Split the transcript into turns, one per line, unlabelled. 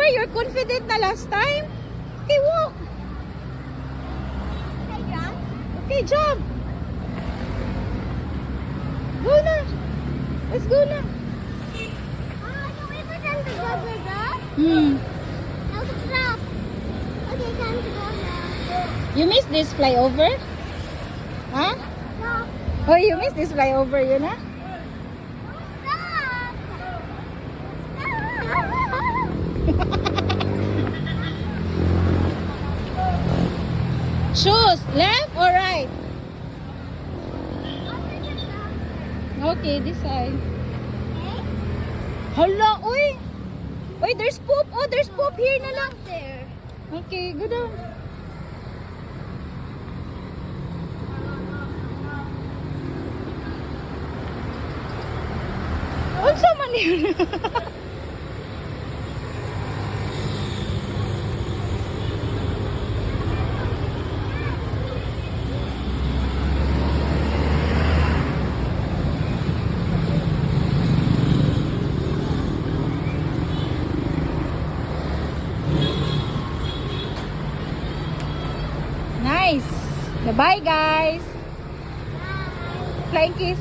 Sure, you're confident na last time? Okay, walk.
Can I jump?
Okay, jump. Go na. Let's go na.
Can we pretend to go like that? No, stop. Okay, time to go now.
You miss this flyover? Huh?
No.
Oh, you miss this flyover, yun na?
Stop.
Choose, left or right? Okay, this side. Hala, uy! Uy, there's poop! Oh, there's poop here na lang.
There.
Okay, go down. Unsa man yun? Nice. Bye-bye, guys. Flying kiss.